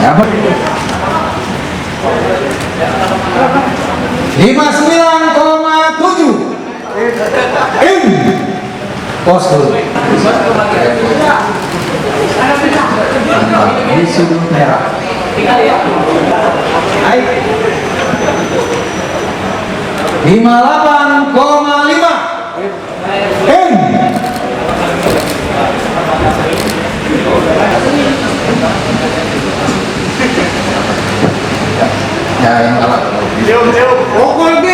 Siapa? 59,7 in pos dulu di sudut merah. Naik 58,5 in ya yang kalah pokok B.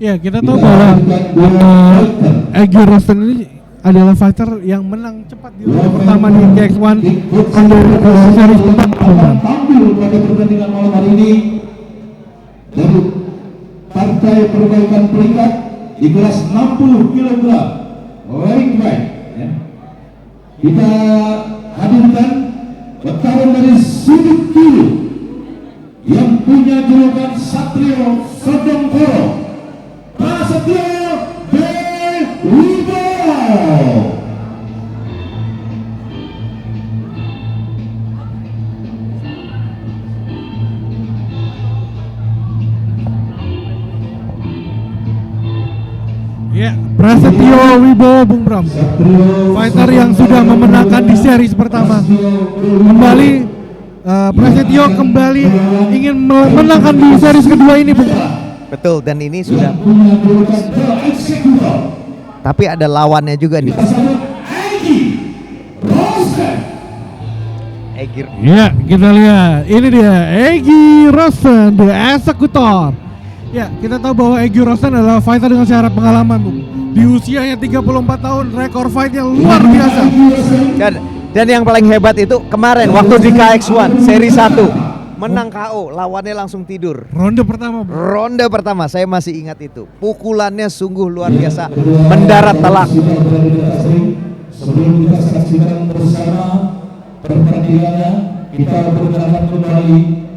Ya, kita tahu bahwa Egy Rosten ini adalah fighter yang menang cepat di ronde pertama di KX1 seri pertama. Tampil pada pertandingan malam hari ini dari Partai Perbaikan Peringkat di kelas 60 kg lightweight. Ya. Kita hadirkan bertarung dari sudut kiri yang punya julukan Satrio Sodongkoro, Prasetyo B. Wibowo. Ya, Prasetyo Wibowo, Bung Bram, fighter yang sudah memenangkan di seri pertama. Kembali Prasetyo kembali ingin memenangkan di seri kedua ini, Bung. Betul, dan ini sudah. Tapi ada lawannya juga nih. Egy. Ya, kita lihat. Ini dia Egy Rosten, the eksekutor. Ya, kita tahu bahwa Egy Rosten adalah fighter dengan syarat pengalaman, Bung. Di usianya 34 tahun, rekor fight yang luar biasa. Dan yang paling hebat itu kemarin waktu di KX1 seri 1 menang KO, lawannya langsung tidur. Ronde pertama, Bung. Ronde pertama, saya masih ingat itu. Pukulannya sungguh luar biasa, mendarat telak. Sebelum kita saksikan bersama pertandingannya, kita perkenalkan kembali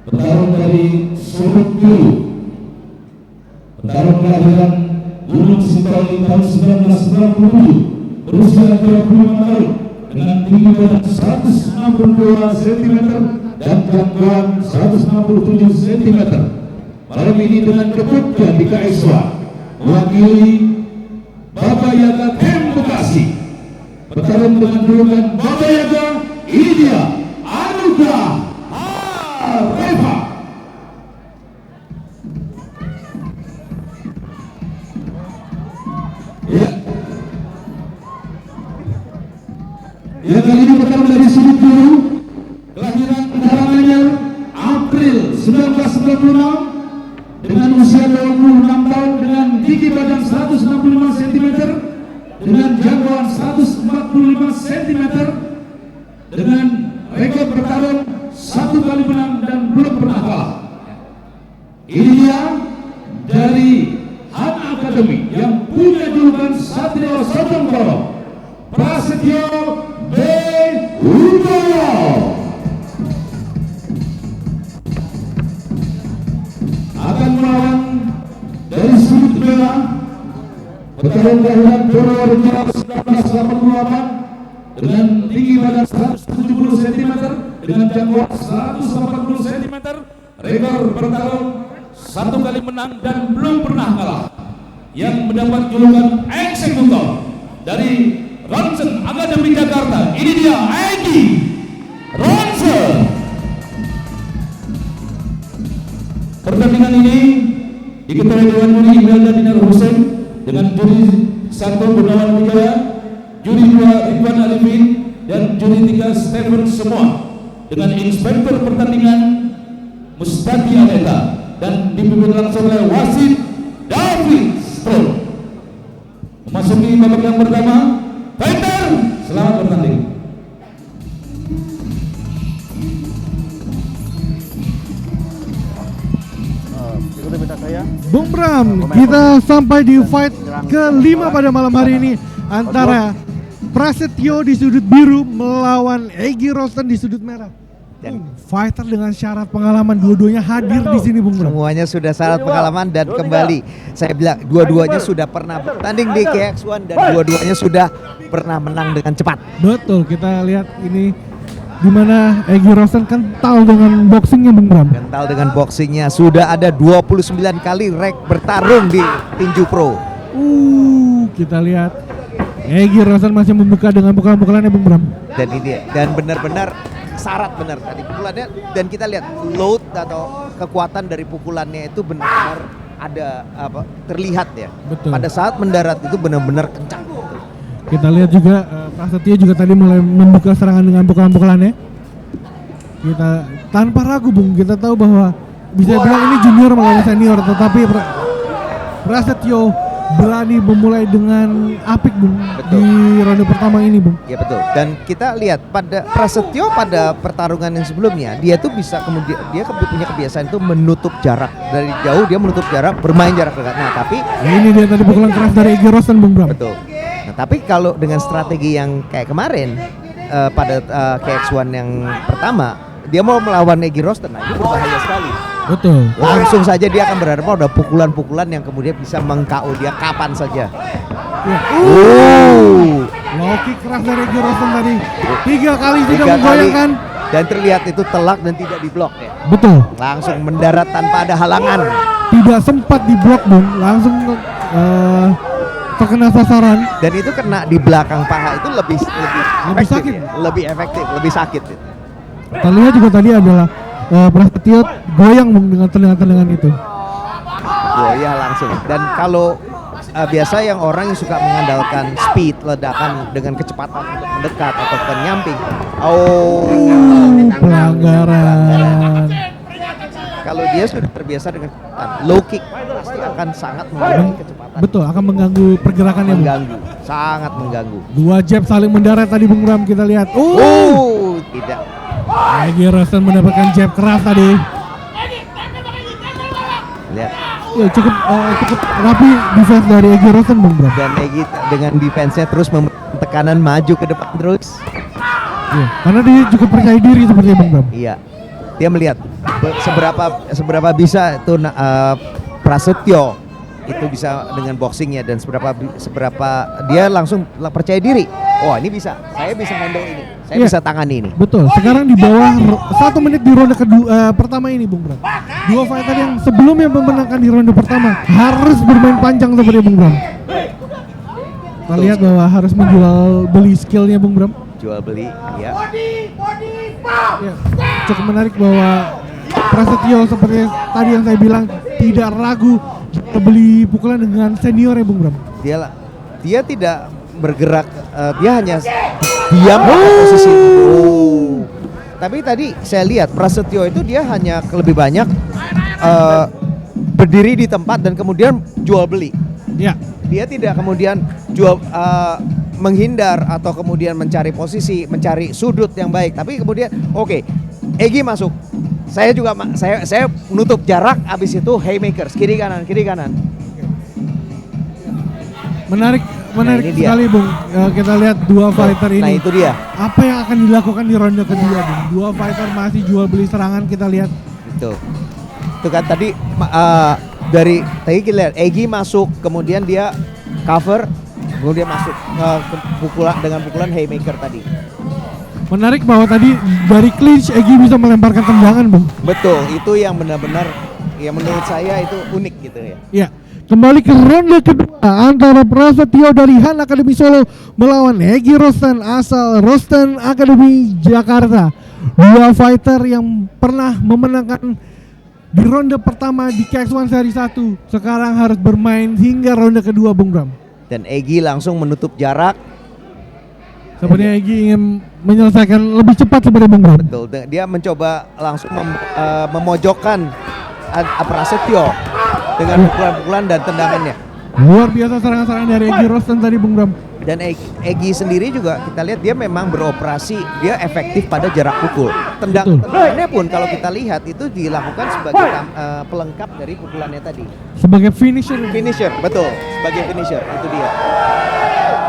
petarung dari sudut kiri, petarung kelahiran Gunung Sitoli tahun 1997, berusia 25 tahun, dengan tinggi badan 162 cm dan jangkauan 167 cm. Malam ini dengan debutnya di KX1 mewakili Baba Yaga Kem Bekasi, bertarung dengan julukan Baba Yaga. Ini dia Anugrah Reva. Ya, kali ini bertarung dari sudut kiri, kelahiran Karanganyar April 1996, dengan usia 26 tahun, dengan tinggi badan 165 cm, dengan jangkauan 145 cm, dengan rekor bertarung 1 kali menang dan belum pernah kalah. Ini dia dari Han Academy yang punya julukan Satrio Sodongkoro, Prasetyo B. Wibowo. Akan melawan dari sudut merah, bertarung kelahiran Januari 1988, dengan tinggi badan 170 cm, dengan jangkauan 180 cm, rekor bertarung 1 kali menang dan belum pernah kalah, yang mendapat julukan eksekutor dari Ronsen Academy Jakarta. Ini dia Egy Rosten. Pertandingan ini diketuai Dewan Juri Imelda Dinar Hussein, dengan juri 1 Gunawan Wijaya, juri 2 Ridwan Arifin, dan juri 3 Stephen semua, dengan inspektur pertandingan Mustadi Aneta. dan dipimpin langsung oleh wasit David Stroll. Memasuki babak yang pertama, fighter, selamat bertanding. Bung Bram, kita sampai di fight kelima pada malam hari ini antara Prasetyo di sudut biru melawan Egy Rosten di sudut merah. Dan Fighter dengan syarat pengalaman, dua-duanya hadir di sini Bung Bram. semuanya sudah syarat pengalaman dan kembali saya bilang dua-duanya sudah pernah bertanding di KX1 dan dua-duanya sudah pernah menang dengan cepat. Betul, kita lihat ini di mana Egy Rosten kental dengan boxingnya Bung Bram. Kental dengan boxingnya, sudah ada 29 kali bertarung di tinju pro. Kita lihat Egy Rosten masih membuka dengan pukulan-pukulannya Bung Bram. Dan ini dan benar-benar syarat benar tadi pukulannya, dan kita lihat load atau kekuatan dari pukulannya itu benar-benar ada terlihat ya. Betul. Pada saat mendarat itu benar-benar kencang. Kita lihat juga Prasetyo juga tadi mulai membuka serangan dengan pukulan-pukulannya. Kita tanpa ragu Bung, kita tahu bahwa bisa bilang ini junior melawan senior, tetapi Prasetyo berani memulai dengan apik Bung. Betul. Di ronde pertama ini Bung. Ya betul. Dan kita lihat pada Prasetyo pada pertarungan yang sebelumnya dia tuh bisa kemudian dia punya kebiasaan itu menutup jarak dari jauh, dia menutup jarak, bermain jarak dekat. Nah tapi Ini dia tadi pukulan keras dari Egy Rosten Bung Bram. betul. Nah tapi kalau dengan strategi yang kayak kemarin pada KX1 yang pertama dia mau melawan Egy Rosten, nah itu berbahaya sekali. Betul. Langsung saja dia akan berhadapan ada pukulan-pukulan yang kemudian bisa meng-KO dia kapan saja. Ya. Low kick keras dari Egy Rosten tadi. 3 kali sudah 3 kali menggoyangkan. dan terlihat itu telak dan tidak diblok ya. Betul. Langsung mendarat tanpa ada halangan. Tidak sempat diblok Bung, langsung terkena sasaran. Dan itu kena di belakang paha itu lebih efektif sakit. ya. Lebih efektif, lebih sakit. Kita lihat juga tadi adalah Prasetyo goyang Bung dengan tendangan-tendangan itu. Oh iya langsung. Dan kalau biasa yang orang yang suka mengandalkan speed, ledakan dengan kecepatan untuk mendekat atau nyamping. Pelanggaran. Kalau dia sudah terbiasa dengan kecepatan, low kick pasti akan sangat mengurangi kecepatan. Betul, akan mengganggu pergerakannya Bung. Mengganggu, sangat mengganggu. 2 jab saling mendarat tadi Bung Bram, kita lihat. Tidak. Egy Rosten mendapatkan jab keras tadi. Lihat. Ya, cukup rapi defense dari Egy Rosten Bung Bram. Dan Egy dengan defense-nya terus memberikan tekanan maju ke depan terus. Ya, karena dia cukup percaya diri seperti Bung Bram. Iya. Dia melihat seberapa bisa itu Prasetyo itu bisa dengan boxingnya, dan seberapa dia langsung percaya diri. Oh ini bisa, saya bisa handle ini, saya bisa tangani ini. Betul. Sekarang di bawah 1 menit di ronde kedua pertama ini Bung Bram. Dua fighter yang sebelumnya memenangkan di ronde pertama harus bermain panjang seperti Bung Bram. Kita lihat bahwa harus menjual beli skillnya Bung Bram. Jual beli, ya. Ya, cukup menarik bahwa Prasetyo seperti tadi yang saya bilang tidak ragu beli pukulan dengan senior ya Bung Bram. Dia tidak bergerak, dia hanya diam pada posisi itu. Tapi tadi saya lihat Prasetyo itu dia hanya lebih banyak berdiri di tempat dan kemudian jual beli. Ya. Dia tidak kemudian menghindar atau kemudian mencari posisi, mencari sudut yang baik. Tapi kemudian oke, Egy masuk. Saya juga saya menutup jarak, habis itu haymakers kiri kanan. Menarik sekali Bung. Kita lihat dua fighter ini. Nah itu dia. Apa yang akan dilakukan di ronde kedua Bung? Dua fighter masih jual beli serangan, kita lihat. Itu kan tadi tadi kita lihat Egy masuk, kemudian dia cover, kemudian masuk dengan pukulan haymaker tadi. Menarik bahwa tadi dari clinch Egy bisa melemparkan tendangan Bung. Betul, itu yang benar-benar ya menurut saya itu unik gitu ya. Ya, kembali ke ronde kedua antara Prasetyo dari Han Academy Solo melawan Egy Rosten asal Rosten Academy Jakarta. Dua fighter yang pernah memenangkan di ronde pertama di KX1 seri 1 sekarang harus bermain hingga ronde kedua Bung Bram. Dan Egy langsung menutup jarak. Sebenarnya Egy ingin menyelesaikan lebih cepat sebenarnya Bung Bram. Betul, dia mencoba langsung memojokkan Prasetyo dengan pukulan-pukulan dan tendangannya. Luar biasa serangan-serangan dari Egy Rostan tadi Bung Bram. Dan Egy sendiri juga kita lihat dia memang beroperasi, dia efektif pada jarak pukul. Tendangannya pun kalau kita lihat itu dilakukan sebagai pelengkap dari pukulannya tadi. Sebagai finisher. Finisher, betul. Sebagai finisher, itu dia.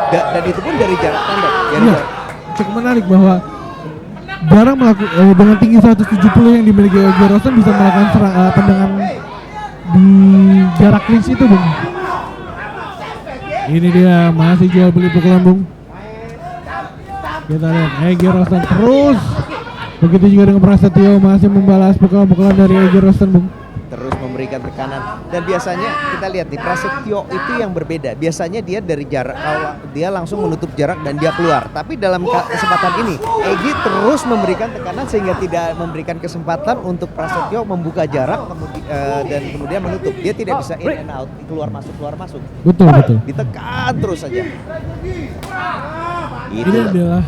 Dan itu pun dari jarak pendek. Iya, cukup menarik bahwa jarang dengan tinggi 170 yang dimiliki Egy Rostan bisa melakukan tendangan di jarak clinch itu Bung. Ini dia masih jual beli pukulan Bung. Kita lihat Egy Rostan terus. Begitu juga dengan Prasetyo masih membalas pukulan-pukulan dari Egy Rostan Bung. Terus memberikan tekanan. Dan biasanya kita lihat nih Prasetyo itu yang berbeda. Biasanya dia dari jarak, kalau dia langsung menutup jarak dan dia keluar. Tapi dalam kesempatan ini Egy terus memberikan tekanan sehingga tidak memberikan kesempatan untuk Prasetyo membuka jarak dan kemudian menutup. Dia tidak bisa in and out, keluar masuk. Betul. Ditekan terus saja. Ini adalah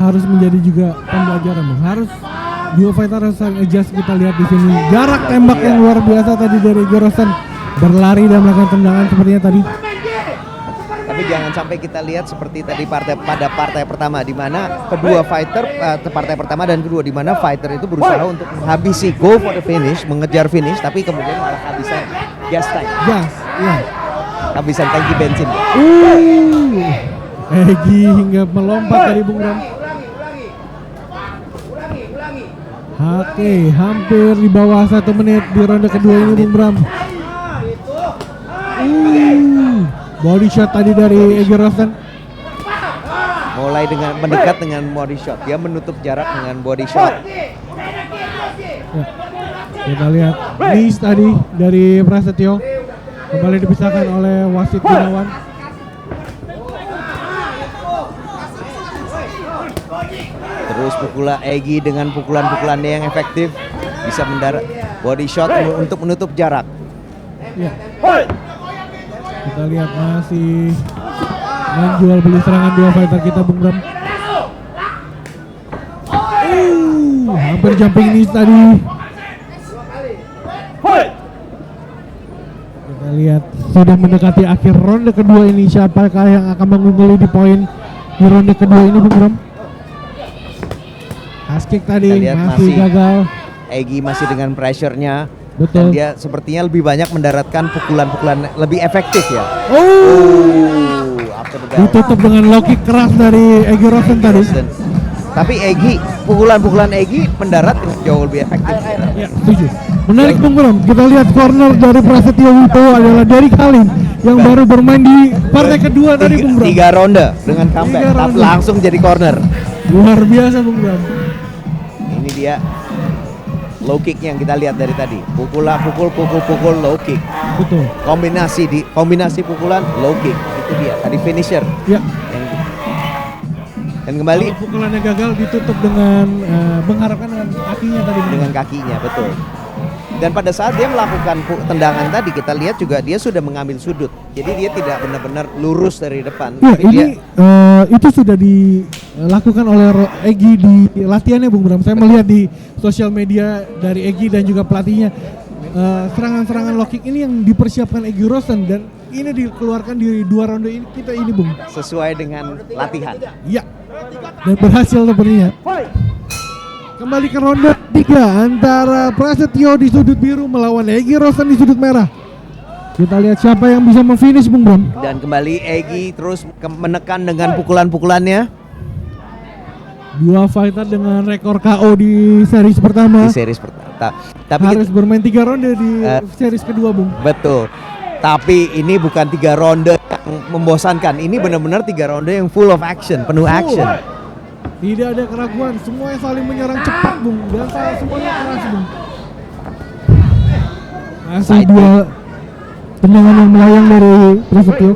harus menjadi juga pembelajaran Bung. Harus dua fighter harus saling adjust. Kita lihat di sini jarak tembak yang luar biasa tadi dari Egy Rostan, berlari dan melakukan tendangan sepertinya tadi. Tapi jangan sampai kita lihat seperti tadi pada partai pertama di mana kedua fighter partai pertama dan kedua di mana fighter itu berusaha untuk menghabisi go for the finish, mengejar finish tapi kemudian malah habisan gas tank. Habisan tangki bensin. Egy hingga melompat dari Bung Ram. Oke, hampir di bawah 1 menit di ronde kedua ini Bung Bram. Body shot tadi dari Egy Rostan. Mulai dengan mendekat dengan body shot, dia menutup jarak dengan body shot. Ya, kita lihat knees tadi dari Prasetyo kembali dipisahkan oleh wasit Gunawan. Terus pukulan Egy dengan pukulan-pukulannya yang efektif bisa mendarat body shot untuk menutup jarak. Ya. Kita lihat masih menjual beli serangan dua fighter kita Bung Bram. Hampir jumping knees tadi. Kita lihat sudah mendekati akhir ronde kedua ini, siapakah yang akan mengungguli di poin di ronde kedua ini Bung Bram? Kick tadi masih gagal. Egy masih dengan pressure-nya. Betul. Dan dia sepertinya lebih banyak mendaratkan pukulan-pukulan lebih efektif ya. Ditutup dengan low kick keras dari Egy Rostan tadi. Tapi Egy, pukulan-pukulan Egy mendarat jauh lebih efektif. Ya, setuju. Menarik Bung Bram. Kita lihat corner dari Prasetyo Wibowo adalah dari Halim yang baru bermain di partai kedua tadi Bung Bram. 3 ronde dengan comeback, tapi langsung jadi corner. Luar biasa Bung Bram. Ini dia low kick yang kita lihat dari tadi. Pukul low kick. Betul. Kombinasi pukulan low kick. Itu dia tadi finisher. Ya. Dan kembali kalau pukulannya gagal ditutup dengan mengharapkan dengan kakinya tadi. Dengan kakinya, betul. Dan pada saat dia melakukan tendangan tadi kita lihat juga dia sudah mengambil sudut. Jadi dia tidak benar-benar lurus dari depan. Ya, ini itu sudah dilakukan oleh Egy di latihannya Bung Bram. Saya melihat di sosial media dari Egy dan juga pelatihnya serangan-serangan low kick ini yang dipersiapkan Egy Rostan dan ini dikeluarkan di 2 ronde ini kita ini Bung. Sesuai dengan latihan. Iya. Dan berhasil sepertinya. Kembali ke ronde 3 antara Prasetyo di sudut biru melawan Egy Rostan di sudut merah. Kita lihat siapa yang bisa memfinish Bung Bram. Dan kembali Egy terus menekan dengan pukulan-pukulannya. 2 fighter dengan rekor KO di series pertama. Di series pertama. Tapi harus bermain 3 ronde di series kedua Bung. Betul. Tapi ini bukan 3 ronde yang membosankan. Ini benar-benar 3 ronde yang full of action, penuh action. Tidak ada keraguan, semuanya saling menyerang cepat Bung dan semuanya keras Bung. Masih 2 tendangan yang melayang dari Prasetyo.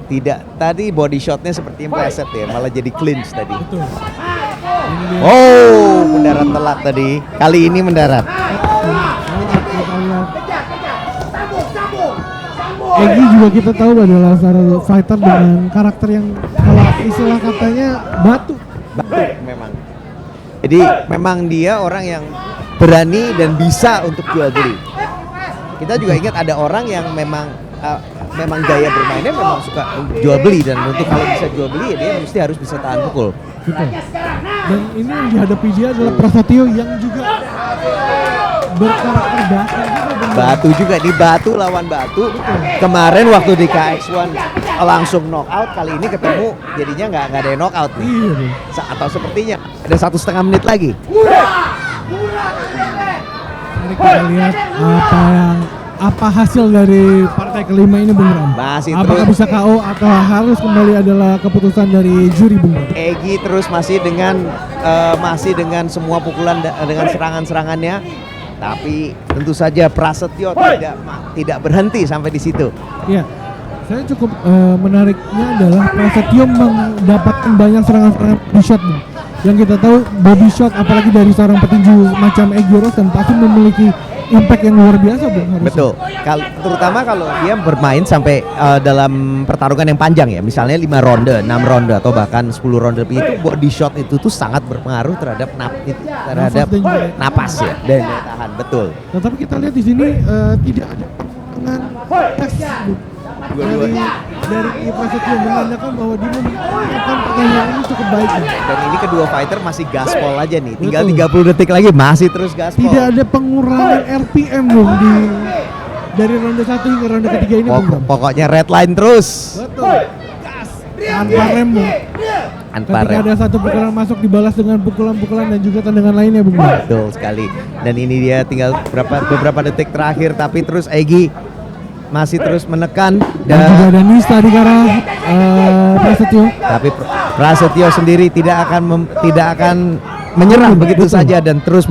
Tidak, tadi body shotnya seperti meleset ya, malah jadi clinch tadi. Betul. Mendarat telat tadi. Kali ini mendarat. Egy juga kita tahu adalah seorang fighter dengan karakter yang kalau istilah katanya batu memang. Jadi memang dia orang yang berani dan bisa untuk jual beli. Kita juga ingat ada orang yang memang gaya bermainnya memang suka jual beli, dan untuk kalau bisa jual beli ya dia mesti harus bisa tahan pukul. Betul. Dan ini yang dihadapi dia adalah Prasetyo yang juga berkarakter batu juga. Batu juga, di batu lawan batu. Kemarin waktu di KX1 langsung knockout, kali ini ketemu jadinya nggak ada yang knockout nih. Iya. Atau sepertinya ada 1,5 menit lagi. Mari kita lihat apa hasil dari partai kelima ini, Bung Ram. Masih Apakah terus. bisa KO atau harus kembali adalah keputusan dari juri, Bung Ram? Egy terus masih dengan semua pukulan dengan serangan-serangannya, tapi tentu saja Prasetyo tidak berhenti sampai di situ. Iya. Saya cukup menariknya adalah Prasetyo mendapatkan banyak serangan-serangan body shot, Bung. Yang kita tahu body shot apalagi dari seorang petinju macam Egy Rostan pasti memiliki impact yang luar biasa, Bung. Harusnya. Betul. Terutama kalau dia bermain sampai dalam pertarungan yang panjang ya, misalnya 5 ronde, 6 ronde atau bahkan 10 ronde lebih, itu body shot itu tuh sangat berpengaruh terhadap napas ya dan daya tahan. Betul. Tetapi kita lihat di sini tidak ada pertengahan tes, Bung. Dari Prasetyo menandakan bahwa dia memiliki pertandingan ini cukup baik, Bung. Dan ini kedua fighter masih gaspol aja nih. Tinggal Betul. 30 detik lagi masih terus gaspol. Tidak ada pengurangan RPM, Bung, dari ronde 1 hingga ronde ketiga ini, Bung. Pokoknya red line terus. Betul. Gas. Tanpa rem, Bung. Tanpa Ketika rem. ada satu pukulan masuk dibalas dengan pukulan-pukulan dan juga tendangan lainnya, Bung. Betul sekali. Dan ini dia tinggal beberapa detik terakhir, tapi terus Egy masih terus menekan Dan juga ada Nista di arah Prasetyo. tapi Prasetyo sendiri tidak akan menyerah begitu saja dan terus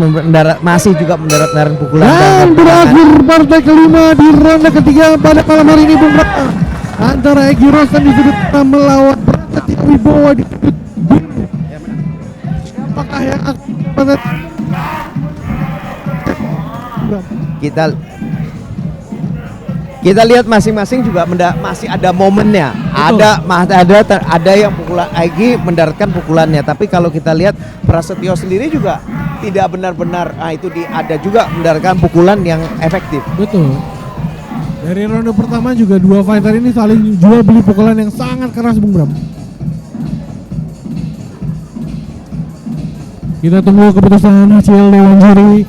masih juga mendarat pukulan. Dan berakhir partai kelima di ronde ketiga pada malam hari ini, Bung Ram. Antara Egy Rostan di sudut melawan Prasetyo Wibowo di sudut biru. Apakah yang akan kita lihat masing-masing juga masih ada momennya. Ada yang pukulan Egy mendaratkan pukulannya, tapi kalau kita lihat Prasetyo sendiri juga tidak benar-benar ada juga mendaratkan pukulan yang efektif. Betul. Dari ronde pertama juga dua fighter ini saling jual beli pukulan yang sangat keras, Bung Bram. Kita tunggu keputusan hasil dewan juri.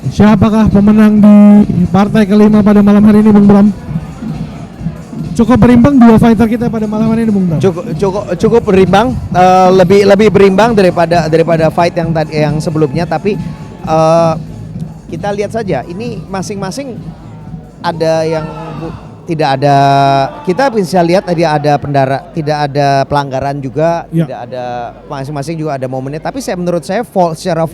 Siapakah pemenang di partai kelima pada malam hari ini, Bung Bram? Cukup berimbang dua fighter kita pada malam hari ini, Bung Bram. Cukup berimbang, lebih berimbang daripada fight yang sebelumnya. Tapi kita lihat saja, ini masing-masing ada yang tidak ada. Kita bisa lihat tadi ada tidak ada pelanggaran juga, ya. Tidak ada, masing-masing juga ada momennya. Tapi menurut saya secara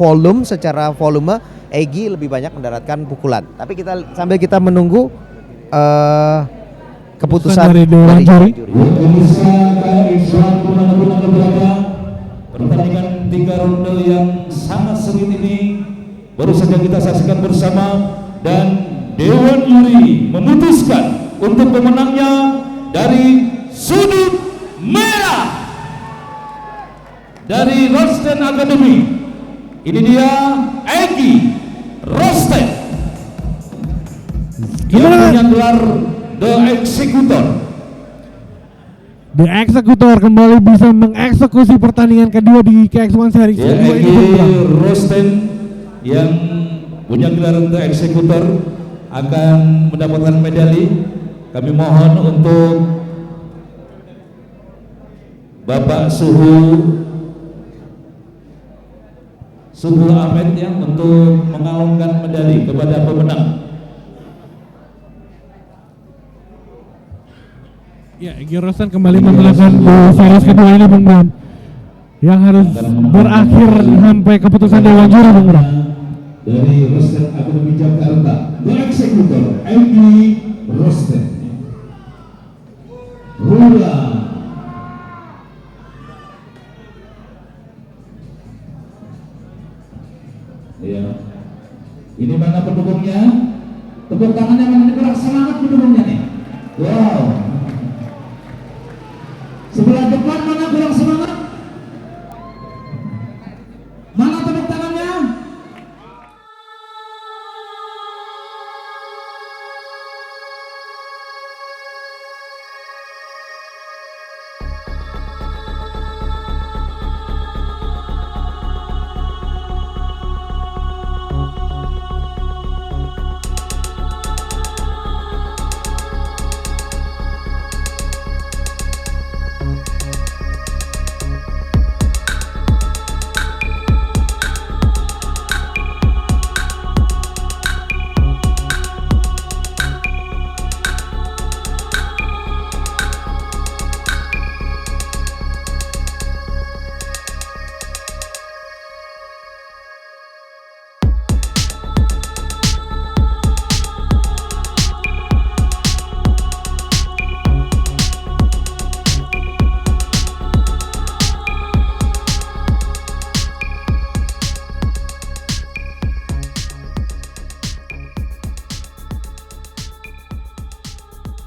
volume Egy lebih banyak mendaratkan pukulan. Tapi sambil kita menunggu keputusan dari dewan juri. Pertandingan 3 ronde yang sangat sengit ini baru saja kita saksikan bersama, dan dewan juri memutuskan untuk pemenangnya dari sudut merah dari Rostan Academy. Ini dia Egy Rostan yang punya gelar The Executor. The Executor kembali bisa mengeksekusi pertandingan kedua di KX1 Series kedua ini, Bung Bram. Egy Rostan yang punya gelar The Executor akan mendapatkan medali. Kami mohon untuk Bapak Suhu Ahmed yang untuk mengalungkan medali kepada pemenang. Ya, Egy Rostan kembali memenangkan series kedua ini, Bung Bram, yang harus berakhir sampai keputusan dewan juri, Bung Bram. Dari Rostan Academy Jakarta, The Executor Egy Rostan. Rula. Ya. Ini mana pendukungnya? Tepuk tangannya mana nih, kurang semangat pendukungnya nih. Wow. Sebelah depan mana kurang semangat?